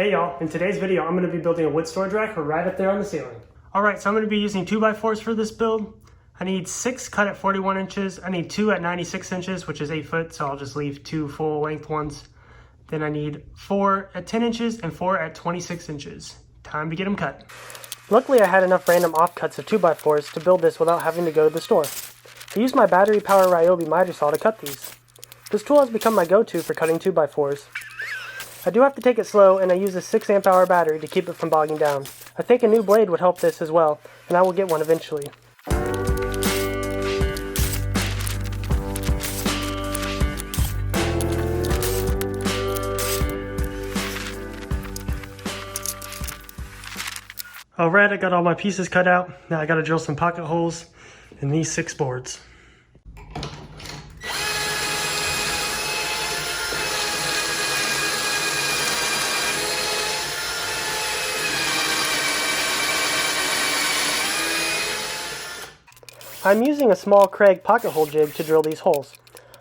Hey y'all, in today's video I'm going to be building a wood storage rack right up there on the ceiling. Alright, so I'm going to be using 2x4s for this build. I need 6 cut at 41 inches. I need 2 at 96 inches, which is 8 foot, so I'll just leave 2 full length ones. Then I need 4 at 10 inches and 4 at 26 inches. Time to get them cut. Luckily I had enough random offcuts of 2x4s to build this without having to go to the store. I used my battery powered Ryobi miter saw to cut these. This tool has become my go-to for cutting 2x4s. I do have to take it slow, and I use a 6 amp hour battery to keep it from bogging down. I think a new blade would help this as well, and I will get one eventually. Alright, I got all my pieces cut out. Now I gotta drill some pocket holes in these 6 boards. I'm using a small Craig pocket hole jig to drill these holes.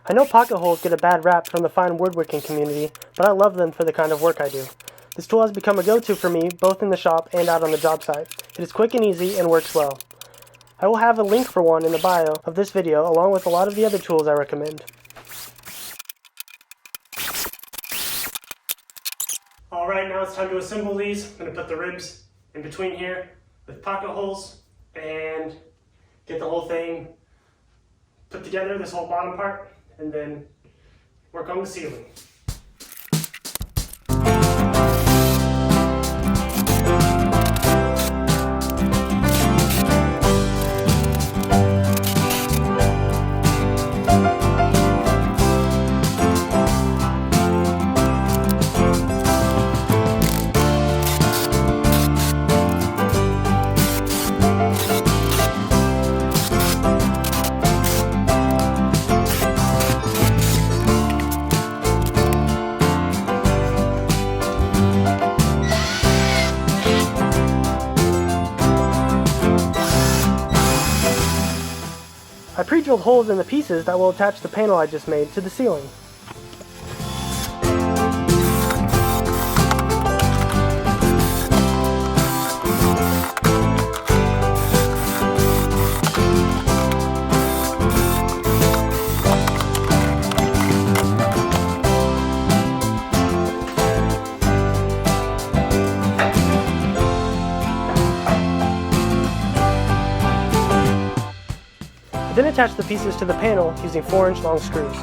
I know pocket holes get a bad rap from the fine woodworking community, but I love them for the kind of work I do. This tool has become a go-to for me, both in the shop and out on the job site. It is quick and easy and works well. I will have a link for one in the bio of this video, along with a lot of the other tools I recommend. Alright, now it's time to assemble these. I'm going to put the ribs in between here with pocket holes and get the whole thing put together, this whole bottom part, and then work on the ceiling. I pre-drilled holes in the pieces that will attach the panel I just made to the ceiling. I then attach the pieces to the panel using 4-inch long screws.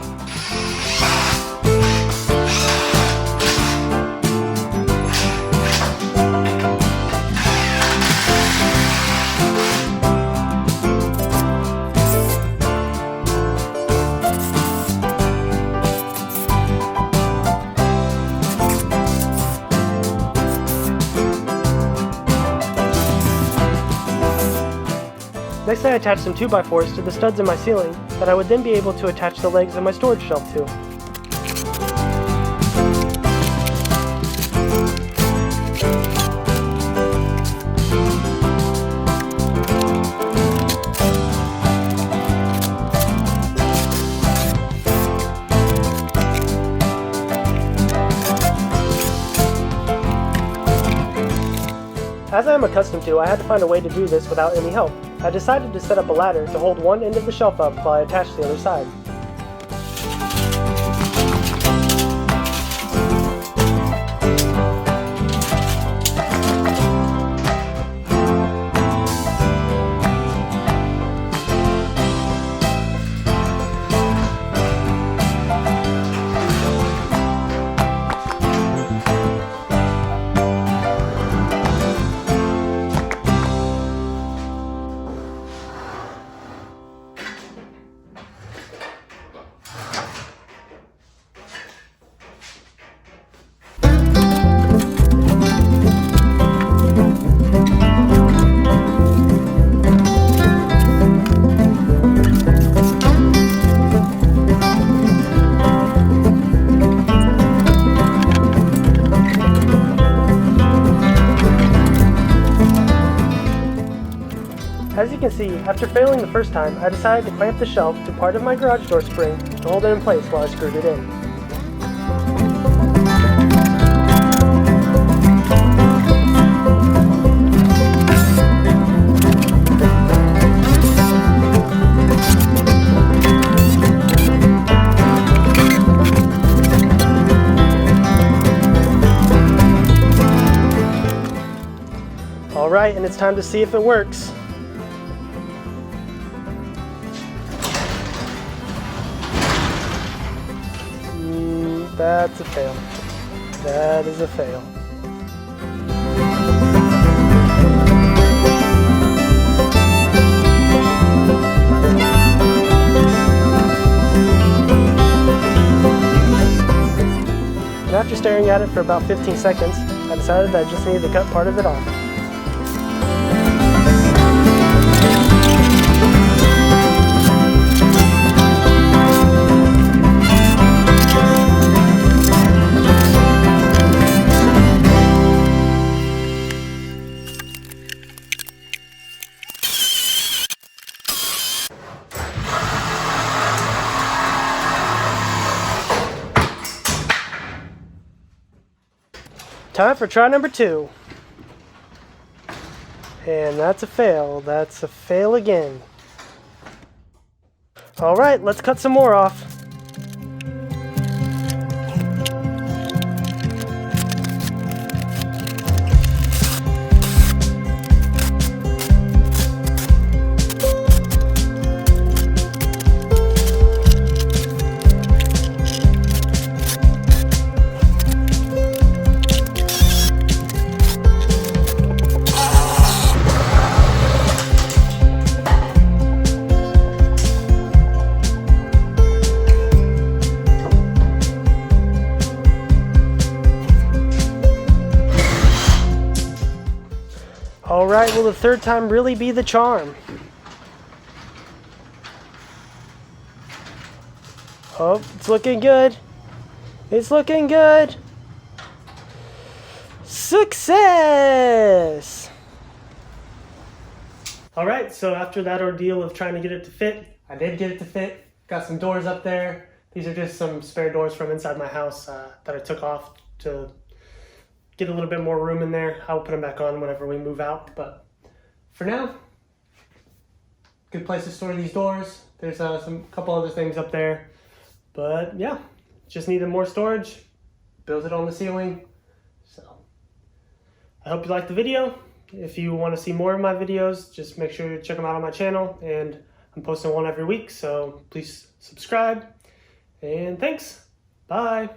Next I attached some 2x4s to the studs in my ceiling that I would then be able to attach the legs of my storage shelf to. As I am accustomed to, I had to find a way to do this without any help. I decided to set up a ladder to hold one end of the shelf up while I attached the other side. As you can see, after failing the first time, I decided to clamp the shelf to part of my garage door spring to hold it in place while I screwed it in. All right, and it's time to see if it works. That's a fail. That is a fail. And after staring at it for about 15 seconds, I decided that I just needed to cut part of it off. Time for try number 2. And that's a fail. That's a fail again. All right, let's cut some more off. All right, will the third time really be the charm? Oh, it's looking good. It's looking good. Success! All right, so after that ordeal of trying to get it to fit, I did get it to fit. Got some doors up there. These are just some spare doors from inside my house that I took off to get a little bit more room in there. I'll put them back on whenever we move out, but for now, good place to store these doors. There's couple other things up there, but yeah, just needed more storage. Built it on the ceiling. So I hope you liked the video. If you want to see more of my videos, just make sure to check them out on my channel, and I'm posting one every week, so please subscribe, and thanks. Bye.